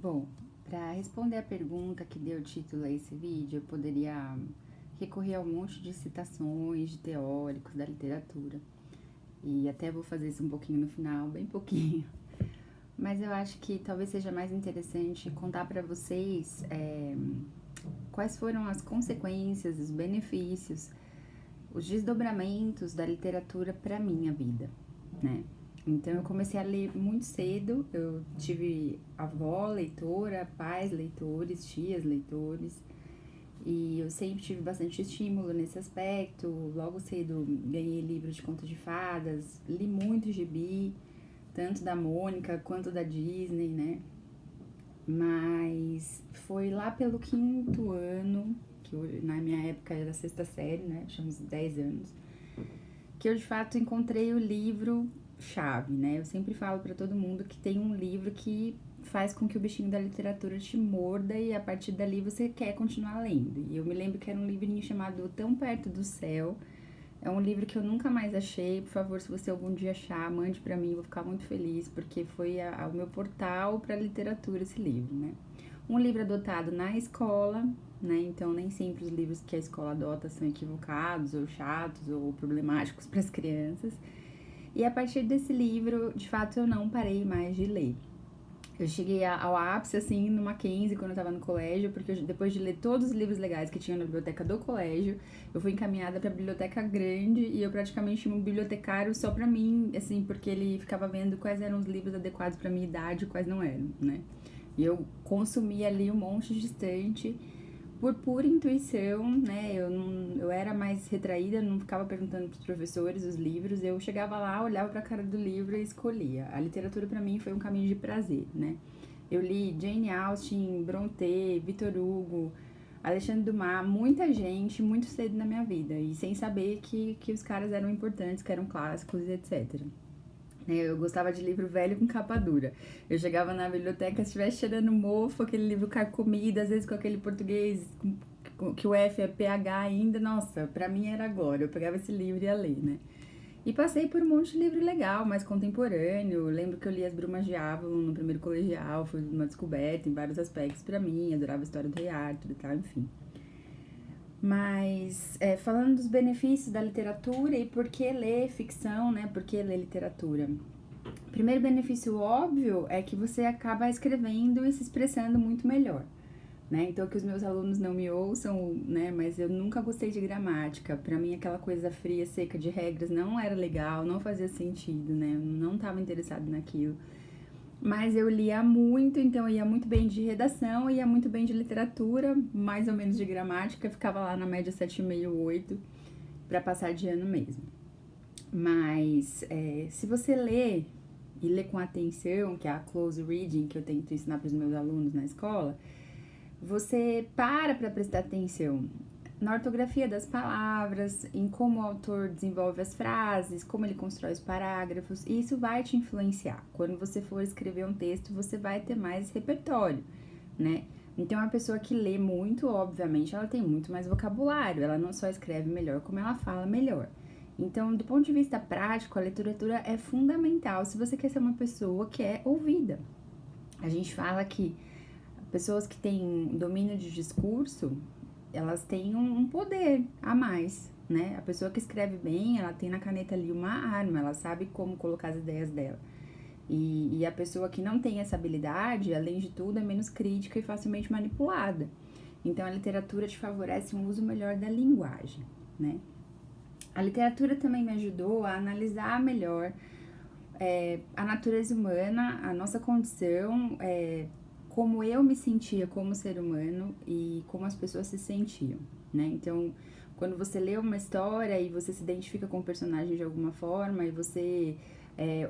Bom, para responder a pergunta que deu título a esse vídeo, eu poderia recorrer a um monte de citações de teóricos da literatura. E até vou fazer isso um pouquinho no final, bem pouquinho. Mas eu acho que talvez seja mais interessante contar para vocês quais foram as consequências, os benefícios, os desdobramentos da literatura para minha vida, né? Então eu comecei a ler muito cedo, eu tive avó leitora, pais leitores, tias leitores, e eu sempre tive bastante estímulo nesse aspecto. Logo cedo ganhei livro de contos de fadas, li muito gibi, tanto da Mônica quanto da Disney, né? Mas foi lá pelo quinto ano, que na minha época era a sexta série, né? Tinha uns 10 anos, que eu de fato encontrei o livro chave, né? Eu sempre falo para todo mundo que tem um livro que faz com que o bichinho da literatura te morda e a partir dali você quer continuar lendo. E eu me lembro que era um livrinho chamado Tão Perto do Céu. É um livro que eu nunca mais achei. Por favor, se você algum dia achar, mande para mim, vou ficar muito feliz, porque foi o meu portal para literatura esse livro, né? Um livro adotado na escola, né? Então nem sempre os livros que a escola adota são equivocados ou chatos ou problemáticos para as crianças. E a partir desse livro, de fato, eu não parei mais de ler. Eu cheguei ao ápice, assim, no Mackenzie, quando eu tava no colégio, porque depois de ler todos os livros legais que tinha na biblioteca do colégio, eu fui encaminhada pra biblioteca grande e eu praticamente tinha um bibliotecário só pra mim, assim, porque ele ficava vendo quais eram os livros adequados pra minha idade e quais não eram, né? E eu consumia ali um monte de estante por pura intuição, né? Eu era mais retraída, não ficava perguntando pros professores os livros. Eu chegava lá, olhava pra cara do livro e escolhia. A literatura pra mim foi um caminho de prazer, né? Eu li Jane Austen, Brontë, Victor Hugo, Alexandre Dumas, muita gente, muito cedo na minha vida. E sem saber que os caras eram importantes, que eram clássicos e etc. Eu gostava de livro velho com capa dura. Eu chegava na biblioteca, se estivesse cheirando mofo, aquele livro carcomido, às vezes com aquele português que o F é PH ainda, nossa, pra mim era agora. Eu pegava esse livro e ia ler, né? E passei por um monte de livro legal, mais contemporâneo. Eu lembro que eu li As Brumas de Avalon no primeiro colegial, foi uma descoberta em vários aspectos pra mim. Adorava a história do Rei Arthur e tal, enfim. Mas, falando dos benefícios da literatura e por que ler ficção, né? Por que ler literatura? O primeiro benefício óbvio é que você acaba escrevendo e se expressando muito melhor, né? Então, que os meus alunos não me ouçam, né? Mas eu nunca gostei de gramática. Pra mim, aquela coisa fria, seca de regras não era legal, não fazia sentido, né? Eu não estava interessado naquilo. Mas eu lia muito, então eu ia muito bem de redação, ia muito bem de literatura, mais ou menos de gramática, ficava lá na média 7,5, 8, para passar de ano mesmo. Mas se você lê e lê com atenção, que é a close reading que eu tento ensinar para os meus alunos na escola, você para prestar atenção na ortografia das palavras, em como o autor desenvolve as frases, como ele constrói os parágrafos, e isso vai te influenciar. Quando você for escrever um texto, você vai ter mais repertório, né? Então, a pessoa que lê muito, obviamente, ela tem muito mais vocabulário, ela não só escreve melhor, como ela fala melhor. Então, do ponto de vista prático, a literatura é fundamental se você quer ser uma pessoa que é ouvida. A gente fala que pessoas que têm domínio de discurso, elas têm um poder a mais, né? A pessoa que escreve bem, ela tem na caneta ali uma arma, ela sabe como colocar as ideias dela. E a pessoa que não tem essa habilidade, além de tudo, é menos crítica e facilmente manipulada. Então, a literatura te favorece um uso melhor da linguagem, né? A literatura também me ajudou a analisar melhor a natureza humana, a nossa condição, como eu me sentia como ser humano e como as pessoas se sentiam, né? Então, quando você lê uma história e você se identifica com o personagem de alguma forma e você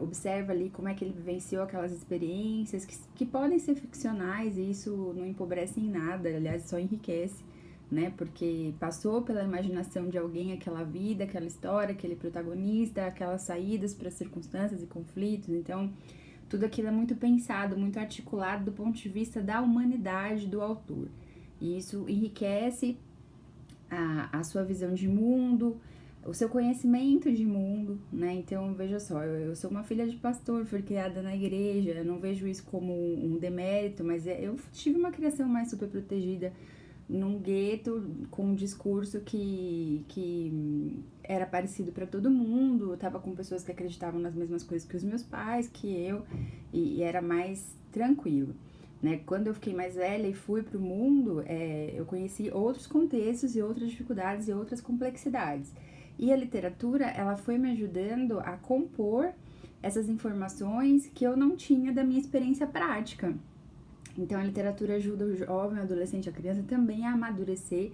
observa ali como é que ele vivenciou aquelas experiências que podem ser ficcionais e isso não empobrece em nada, aliás, só enriquece, né? Porque passou pela imaginação de alguém aquela vida, aquela história, aquele protagonista, aquelas saídas para circunstâncias e conflitos. Então, tudo aquilo é muito pensado, muito articulado do ponto de vista da humanidade do autor. E isso enriquece a sua visão de mundo, o seu conhecimento de mundo, né? Então, veja só, eu sou uma filha de pastor, fui criada na igreja, eu não vejo isso como um demérito, mas eu tive uma criação mais super protegida num gueto com um discurso que era parecido para todo mundo, eu tava com pessoas que acreditavam nas mesmas coisas que os meus pais, que eu, e era mais tranquilo. Né? Quando eu fiquei mais velha e fui para o mundo, eu conheci outros contextos e outras dificuldades e outras complexidades. E a literatura, ela foi me ajudando a compor essas informações que eu não tinha da minha experiência prática. Então, a literatura ajuda o jovem, o adolescente, a criança também a amadurecer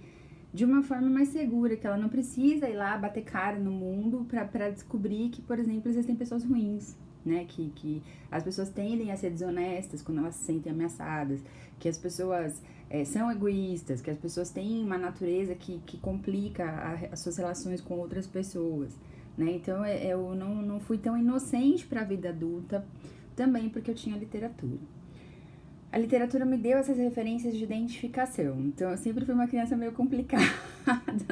de uma forma mais segura, que ela não precisa ir lá bater cara no mundo para descobrir que, por exemplo, existem pessoas ruins, né? Que as pessoas tendem a ser desonestas quando elas se sentem ameaçadas, que as pessoas são egoístas, que as pessoas têm uma natureza que complica as suas relações com outras pessoas, né? Então, eu não fui tão inocente para a vida adulta, também porque eu tinha literatura. A literatura me deu essas referências de identificação, então eu sempre fui uma criança meio complicada,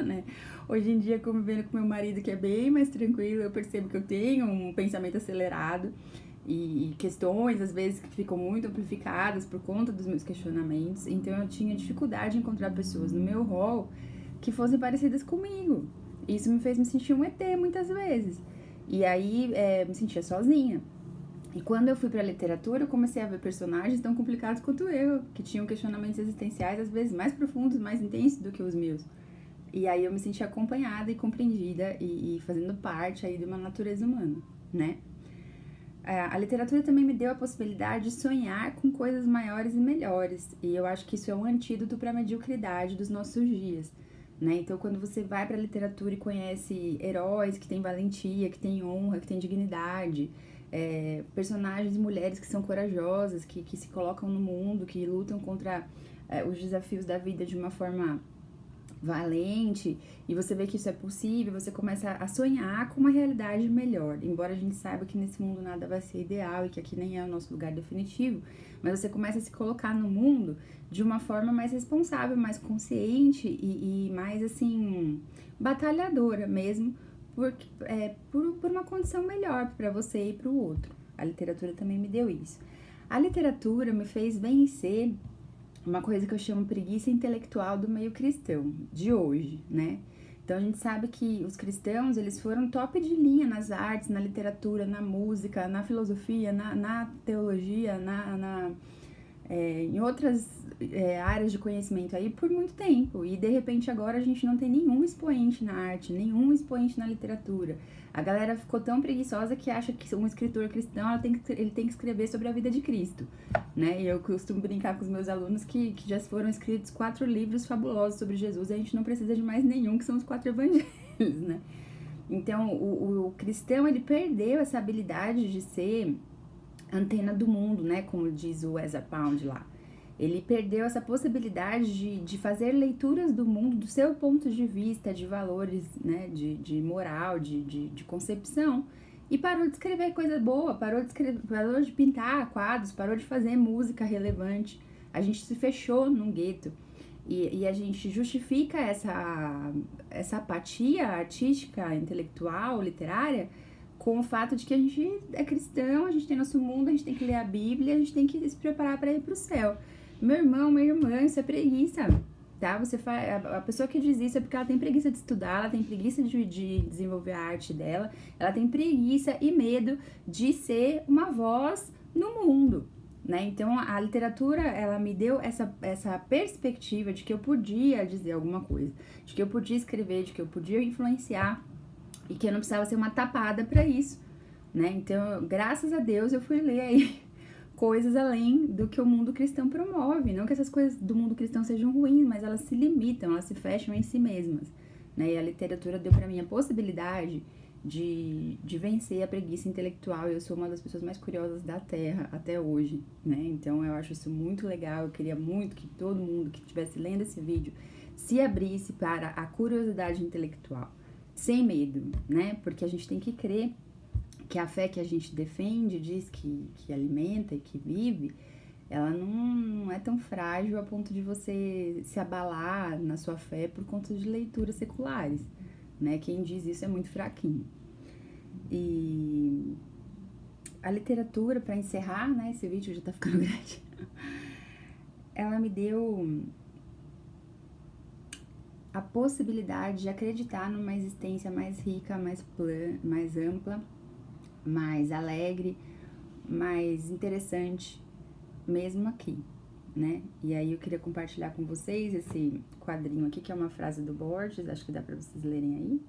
né? Hoje em dia, convivendo com meu marido, que é bem mais tranquilo, eu percebo que eu tenho um pensamento acelerado e questões, às vezes, que ficam muito amplificadas por conta dos meus questionamentos, então eu tinha dificuldade em encontrar pessoas no meu rol que fossem parecidas comigo. Isso me fez me sentir um ET muitas vezes, e aí me sentia sozinha. E quando eu fui pra literatura, eu comecei a ver personagens tão complicados quanto eu, que tinham questionamentos existenciais, às vezes mais profundos, mais intensos do que os meus. E aí eu me senti acompanhada e compreendida e fazendo parte aí de uma natureza humana, né? A literatura também me deu a possibilidade de sonhar com coisas maiores e melhores. E eu acho que isso é um antídoto para a mediocridade dos nossos dias, né? Então, quando você vai para a literatura e conhece heróis que têm valentia, que têm honra, que têm dignidade, personagens mulheres que são corajosas, que se colocam no mundo, que lutam contra os desafios da vida de uma forma valente, e você vê que isso é possível, você começa a sonhar com uma realidade melhor. Embora a gente saiba que nesse mundo nada vai ser ideal e que aqui nem é o nosso lugar definitivo, mas você começa a se colocar no mundo de uma forma mais responsável, mais consciente e mais, assim, batalhadora mesmo, por uma condição melhor para você e para o outro. A literatura também me deu isso. A literatura me fez vencer uma coisa que eu chamo preguiça intelectual do meio cristão, de hoje, né? Então a gente sabe que os cristãos, eles foram top de linha nas artes, na literatura, na música, na filosofia, na teologia, em outras áreas de conhecimento aí por muito tempo. E de repente agora a gente não tem nenhum expoente na arte, nenhum expoente na literatura. A galera ficou tão preguiçosa que acha que um escritor cristão ele tem que escrever sobre a vida de Cristo, né? E eu costumo brincar com os meus alunos que já foram escritos 4 livros fabulosos sobre Jesus e a gente não precisa de mais nenhum, que são os 4 evangelhos, né? Então, o cristão, ele perdeu essa habilidade de ser antena do mundo, né? Como diz o Ezra Pound lá. Ele perdeu essa possibilidade de fazer leituras do mundo do seu ponto de vista, de valores, né? De moral, de concepção. E parou de escrever coisa boa, parou de pintar quadros, parou de fazer música relevante. A gente se fechou num gueto. E a gente justifica essa apatia artística, intelectual, literária, com o fato de que a gente é cristão, a gente tem nosso mundo, a gente tem que ler a Bíblia, a gente tem que se preparar para ir pro céu. Meu irmão, minha irmã, isso é preguiça, tá? A pessoa que diz isso é porque ela tem preguiça de estudar, ela tem preguiça de desenvolver a arte dela, ela tem preguiça e medo de ser uma voz no mundo, né? Então, a literatura, ela me deu essa perspectiva de que eu podia dizer alguma coisa, de que eu podia escrever, de que eu podia influenciar e que eu não precisava ser uma tapada para isso, né? Então, graças a Deus, eu fui ler aí coisas além do que o mundo cristão promove. Não que essas coisas do mundo cristão sejam ruins, mas elas se limitam, elas se fecham em si mesmas, né? E a literatura deu para mim a possibilidade de vencer a preguiça intelectual. Eu sou uma das pessoas mais curiosas da Terra até hoje, né? Então, eu acho isso muito legal. Eu queria muito que todo mundo que estivesse lendo esse vídeo se abrisse para a curiosidade intelectual, sem medo, né? Porque a gente tem que crer que a fé que a gente defende, diz que alimenta e que vive, ela não é tão frágil a ponto de você se abalar na sua fé por conta de leituras seculares, né? Quem diz isso é muito fraquinho. E a literatura, para encerrar, né? Esse vídeo já tá ficando grande. Ela me deu a possibilidade de acreditar numa existência mais rica, mais ampla, mais alegre, mais interessante, mesmo aqui, né? E aí eu queria compartilhar com vocês esse quadrinho aqui, que é uma frase do Borges, acho que dá pra vocês lerem aí.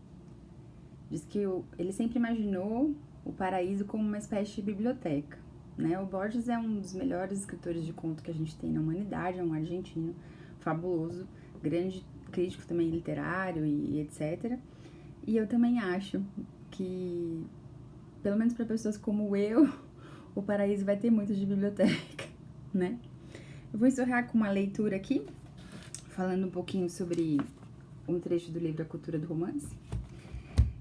Diz que ele sempre imaginou o paraíso como uma espécie de biblioteca, né? O Borges é um dos melhores escritores de conto que a gente tem na humanidade, é um argentino fabuloso, grande crítico também literário e etc. E eu também acho que, pelo menos para pessoas como eu, o paraíso vai ter muito de biblioteca, né? Eu vou encerrar com uma leitura aqui, falando um pouquinho sobre um trecho do livro A Cultura do Romance.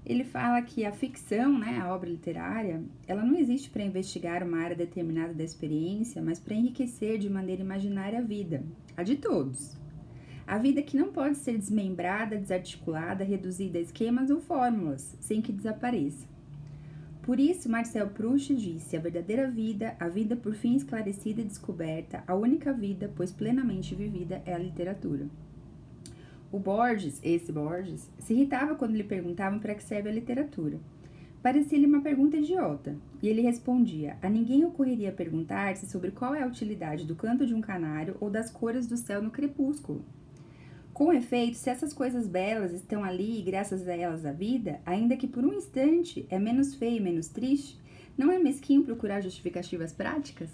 Ele fala que a ficção, né, a obra literária, ela não existe para investigar uma área determinada da experiência, mas para enriquecer de maneira imaginária a vida, a de todos. A vida que não pode ser desmembrada, desarticulada, reduzida a esquemas ou fórmulas, sem que desapareça. Por isso, Marcel Proust disse: a verdadeira vida, a vida por fim esclarecida e descoberta, a única vida, pois plenamente vivida, é a literatura. O Borges, esse Borges, se irritava quando lhe perguntavam para que serve a literatura. Parecia-lhe uma pergunta idiota, e ele respondia: a ninguém ocorreria perguntar-se sobre qual é a utilidade do canto de um canário ou das cores do céu no crepúsculo. Com efeito, se essas coisas belas estão ali e graças a elas a vida, ainda que por um instante é menos feia e menos triste, não é mesquinho procurar justificativas práticas?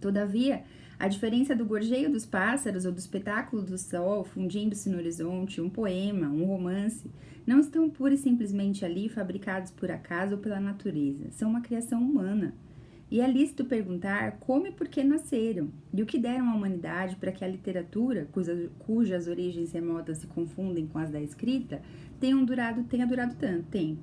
Todavia, a diferença do gorjeio dos pássaros ou do espetáculo do sol fundindo-se no horizonte, um poema, um romance, não estão pura e simplesmente ali fabricados por acaso ou pela natureza, são uma criação humana. E é lícito perguntar como e por que nasceram, e o que deram à humanidade para que a literatura, cujas origens remotas se confundem com as da escrita, tenha durado tanto tempo.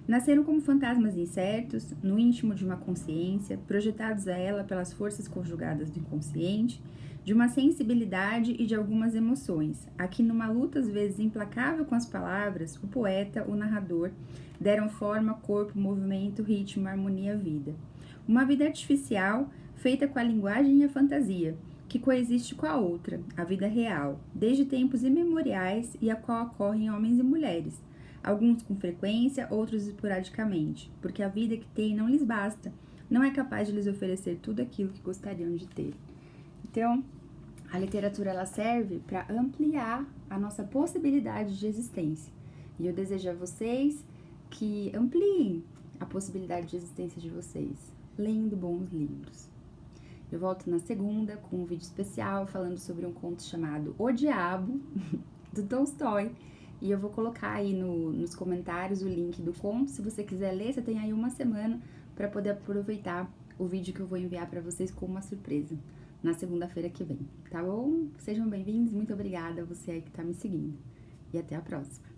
Nasceram como fantasmas incertos, no íntimo de uma consciência, projetados a ela pelas forças conjugadas do inconsciente, de uma sensibilidade e de algumas emoções, a que numa luta às vezes implacável com as palavras, o poeta, o narrador, deram forma, corpo, movimento, ritmo, harmonia à vida. Uma vida artificial, feita com a linguagem e a fantasia, que coexiste com a outra, a vida real, desde tempos imemoriais e a qual ocorrem homens e mulheres, alguns com frequência, outros esporadicamente, porque a vida que têm não lhes basta, não é capaz de lhes oferecer tudo aquilo que gostariam de ter. Então, a literatura ela serve para ampliar a nossa possibilidade de existência. E eu desejo a vocês que ampliem a possibilidade de existência de vocês, lendo bons livros. Eu volto na segunda com um vídeo especial falando sobre um conto chamado O Diabo, do Tolstói. E eu vou colocar aí nos comentários o link do conto. Se você quiser ler, você tem aí uma semana para poder aproveitar o vídeo que eu vou enviar para vocês com uma surpresa na segunda-feira que vem, tá bom? Sejam bem-vindos, muito obrigada a você aí que tá me seguindo. E até a próxima.